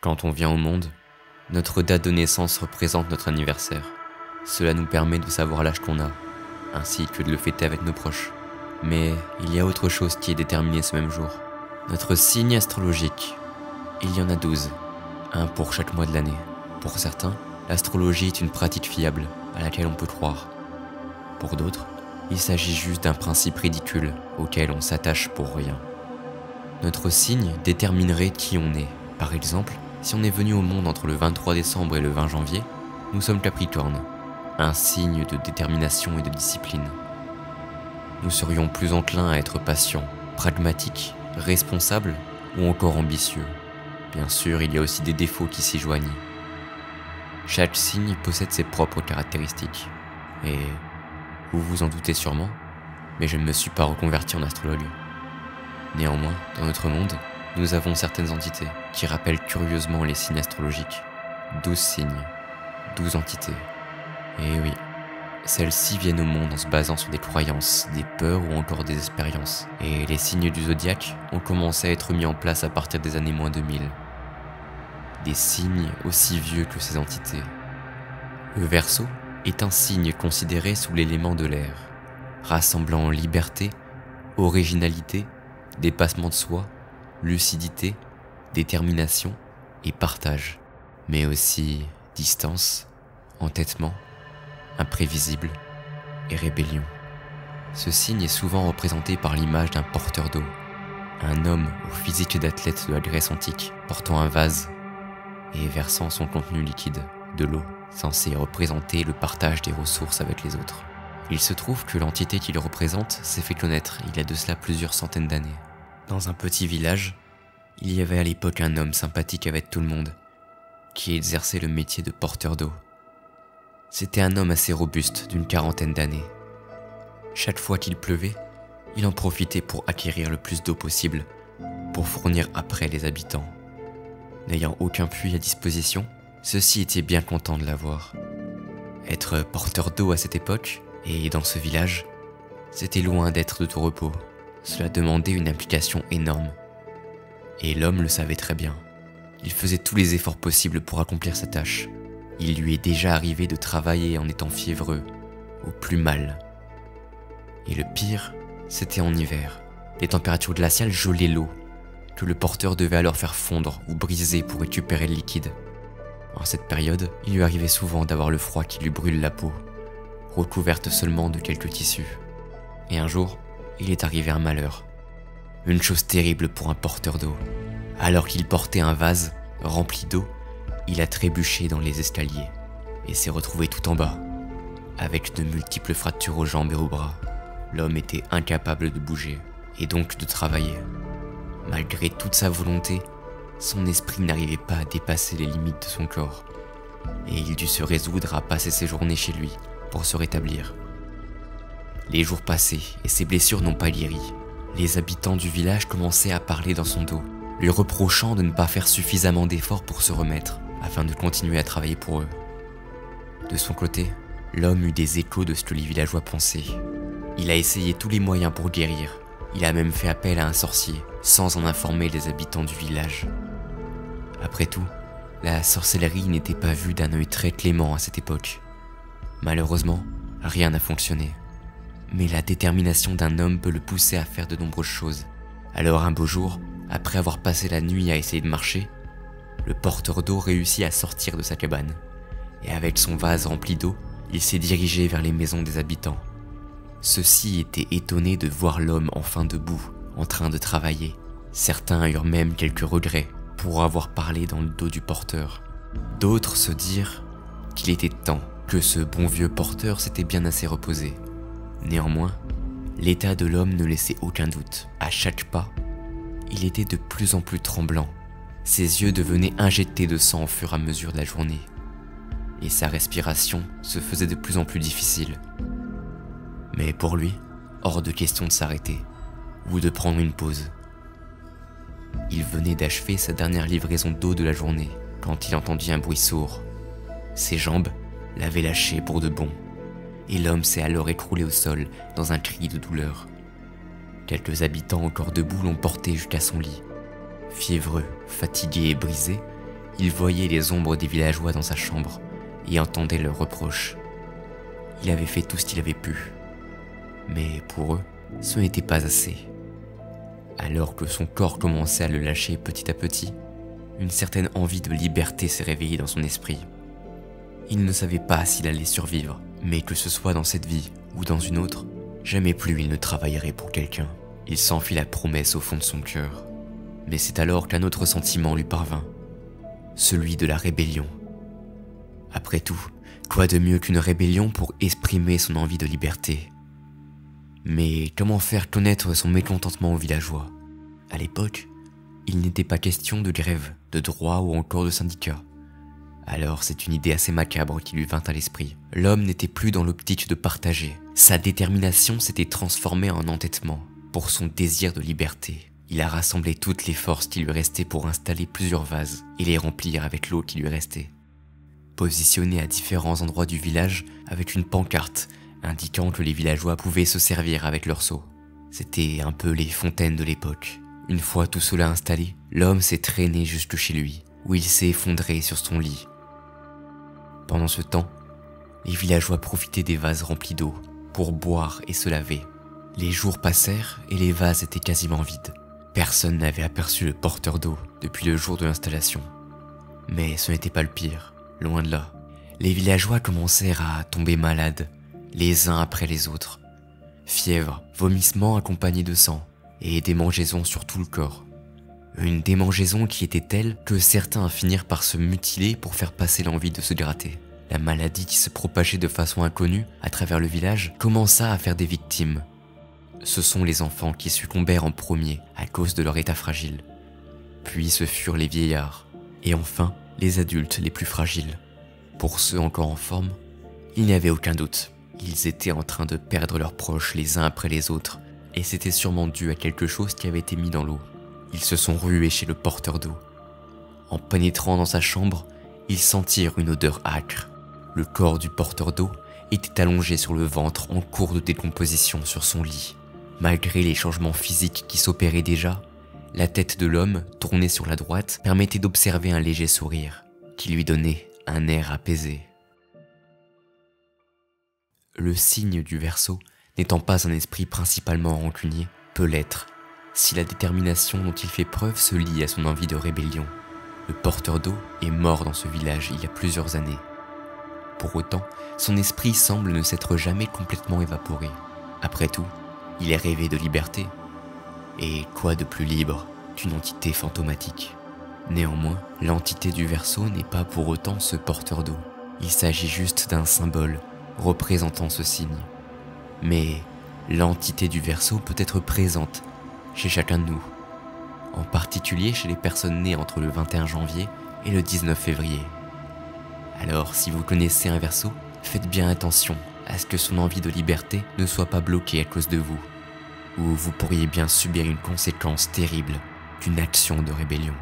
Quand on vient au monde, notre date de naissance représente notre anniversaire. Cela nous permet de savoir l'âge qu'on a, ainsi que de le fêter avec nos proches. Mais il y a autre chose qui est déterminée ce même jour. Notre signe astrologique. Il y en a 12, un pour chaque mois de l'année. Pour certains, l'astrologie est une pratique fiable à laquelle on peut croire. Pour d'autres, il s'agit juste d'un principe ridicule auquel on s'attache pour rien. Notre signe déterminerait qui on est. Par exemple, si on est venu au monde entre le 23 décembre et le 20 janvier, nous sommes Capricorne, un signe de détermination et de discipline. Nous serions plus enclins à être patients, pragmatiques, responsables ou encore ambitieux. Bien sûr, il y a aussi des défauts qui s'y joignent. Chaque signe possède ses propres caractéristiques. Et vous vous en doutez sûrement, mais je ne me suis pas reconverti en astrologue. Néanmoins, dans notre monde, nous avons certaines entités qui rappellent curieusement les signes astrologiques. 12 signes, 12 entités. Et oui, celles-ci viennent au monde en se basant sur des croyances, des peurs ou encore des expériences. Et les signes du zodiaque ont commencé à être mis en place à partir des années moins 2000. Des signes aussi vieux que ces entités. Le Verseau est un signe considéré sous l'élément de l'air, rassemblant liberté, originalité, dépassement de soi, lucidité, détermination et partage, mais aussi distance, entêtement, imprévisible et rébellion. Ce signe est souvent représenté par l'image d'un porteur d'eau, un homme au physique d'athlète de la Grèce antique, portant un vase et versant son contenu liquide, de l'eau, censé représenter le partage des ressources avec les autres. Il se trouve que l'entité qu'il représente s'est fait connaître il y a de cela plusieurs centaines d'années. Dans un petit village, il y avait à l'époque un homme sympathique avec tout le monde, qui exerçait le métier de porteur d'eau. C'était un homme assez robuste, d'une quarantaine d'années. Chaque fois qu'il pleuvait, il en profitait pour acquérir le plus d'eau possible, pour fournir après les habitants. N'ayant aucun puits à disposition, ceux-ci étaient bien contents de l'avoir. Être porteur d'eau à cette époque, et dans ce village, c'était loin d'être de tout repos. Cela demandait une implication énorme. Et l'homme le savait très bien. Il faisait tous les efforts possibles pour accomplir sa tâche. Il lui est déjà arrivé de travailler en étant fiévreux, au plus mal. Et le pire, c'était en hiver. Les températures glaciales gelaient l'eau, que le porteur devait alors faire fondre ou briser pour récupérer le liquide. En cette période, il lui arrivait souvent d'avoir le froid qui lui brûle la peau, recouverte seulement de quelques tissus. Et un jour, il est arrivé un malheur. Une chose terrible pour un porteur d'eau. Alors qu'il portait un vase rempli d'eau, il a trébuché dans les escaliers et s'est retrouvé tout en bas, avec de multiples fractures aux jambes et aux bras. L'homme était incapable de bouger et donc de travailler. Malgré toute sa volonté, son esprit n'arrivait pas à dépasser les limites de son corps. Et il dut se résoudre à passer ses journées chez lui pour se rétablir. Les jours passaient et ses blessures n'ont pas guéri. Les habitants du village commençaient à parler dans son dos, lui reprochant de ne pas faire suffisamment d'efforts pour se remettre, afin de continuer à travailler pour eux. De son côté, l'homme eut des échos de ce que les villageois pensaient. Il a essayé tous les moyens pour guérir. Il a même fait appel à un sorcier, sans en informer les habitants du village. Après tout, la sorcellerie n'était pas vue d'un œil très clément à cette époque. Malheureusement, rien n'a fonctionné. Mais la détermination d'un homme peut le pousser à faire de nombreuses choses. Alors un beau jour, après avoir passé la nuit à essayer de marcher, le porteur d'eau réussit à sortir de sa cabane. Et avec son vase rempli d'eau, il s'est dirigé vers les maisons des habitants. Ceux-ci étaient étonnés de voir l'homme enfin debout, en train de travailler. Certains eurent même quelques regrets pour avoir parlé dans le dos du porteur. D'autres se dirent qu'il était temps, que ce bon vieux porteur s'était bien assez reposé. Néanmoins, l'état de l'homme ne laissait aucun doute. À chaque pas, il était de plus en plus tremblant. Ses yeux devenaient injectés de sang au fur et à mesure de la journée. Et sa respiration se faisait de plus en plus difficile. Mais pour lui, hors de question de s'arrêter, ou de prendre une pause. Il venait d'achever sa dernière livraison d'eau de la journée, quand il entendit un bruit sourd. Ses jambes l'avaient lâché pour de bon, et l'homme s'est alors écroulé au sol dans un cri de douleur. Quelques habitants encore debout l'ont porté jusqu'à son lit. Fiévreux, fatigué et brisé, Il voyait les ombres des villageois dans sa chambre et entendait leurs reproches. Il avait fait tout ce qu'il avait pu. Mais pour eux, ce n'était pas assez. Alors que son corps commençait à le lâcher petit à petit, une certaine envie de liberté s'est réveillée dans son esprit. Il ne savait pas s'il allait survivre, mais que ce soit dans cette vie ou dans une autre, jamais plus il ne travaillerait pour quelqu'un. Il s'en fit la promesse au fond de son cœur. Mais c'est alors qu'un autre sentiment lui parvint, celui de la rébellion. Après tout, quoi de mieux qu'une rébellion pour exprimer son envie de liberté? Mais comment faire connaître son mécontentement aux villageois? À l'époque, il n'était pas question de grève, de droit ou encore de syndicat. Alors c'est une idée assez macabre qui lui vint à l'esprit. L'homme n'était plus dans l'optique de partager. Sa détermination s'était transformée en entêtement pour son désir de liberté. Il a rassemblé toutes les forces qui lui restaient pour installer plusieurs vases et les remplir avec l'eau qui lui restait. Positionné à différents endroits du village avec une pancarte indiquant que les villageois pouvaient se servir avec leurs seaux. C'était un peu les fontaines de l'époque. Une fois tout cela installé, l'homme s'est traîné jusque chez lui, où il s'est effondré sur son lit. Pendant ce temps, les villageois profitaient des vases remplis d'eau pour boire et se laver. Les jours passèrent et les vases étaient quasiment vides. Personne n'avait aperçu le porteur d'eau depuis le jour de l'installation. Mais ce n'était pas le pire, loin de là. Les villageois commencèrent à tomber malades, les uns après les autres. Fièvre, vomissements accompagnés de sang et démangeaisons sur tout le corps. Une démangeaison qui était telle que certains finirent par se mutiler pour faire passer l'envie de se gratter. La maladie qui se propageait de façon inconnue à travers le village commença à faire des victimes. Ce sont les enfants qui succombèrent en premier à cause de leur état fragile. Puis ce furent les vieillards, et enfin les adultes les plus fragiles. Pour ceux encore en forme, il n'y avait aucun doute. Ils étaient en train de perdre leurs proches les uns après les autres, et c'était sûrement dû à quelque chose qui avait été mis dans l'eau. Ils se sont rués chez le porteur d'eau. En pénétrant dans sa chambre, ils sentirent une odeur âcre. Le corps du porteur d'eau était allongé sur le ventre en cours de décomposition sur son lit. Malgré les changements physiques qui s'opéraient déjà, la tête de l'homme, tournée sur la droite, permettait d'observer un léger sourire, qui lui donnait un air apaisé. Le signe du Verseau, n'étant pas un esprit principalement rancunier, peut l'être, si la détermination dont il fait preuve se lie à son envie de rébellion. Le porteur d'eau est mort dans ce village il y a plusieurs années. Pour autant, son esprit semble ne s'être jamais complètement évaporé. Après tout, il est rêvé de liberté. Et quoi de plus libre qu'une entité fantomatique? Néanmoins, l'entité du Verseau n'est pas pour autant ce porteur d'eau. Il s'agit juste d'un symbole représentant ce signe. Mais l'entité du Verseau peut être présente chez chacun de nous, en particulier chez les personnes nées entre le 21 janvier et le 19 février. Alors, si vous connaissez un Verseau, faites bien attention à ce que son envie de liberté ne soit pas bloquée à cause de vous, ou vous pourriez bien subir une conséquence terrible d'une action de rébellion.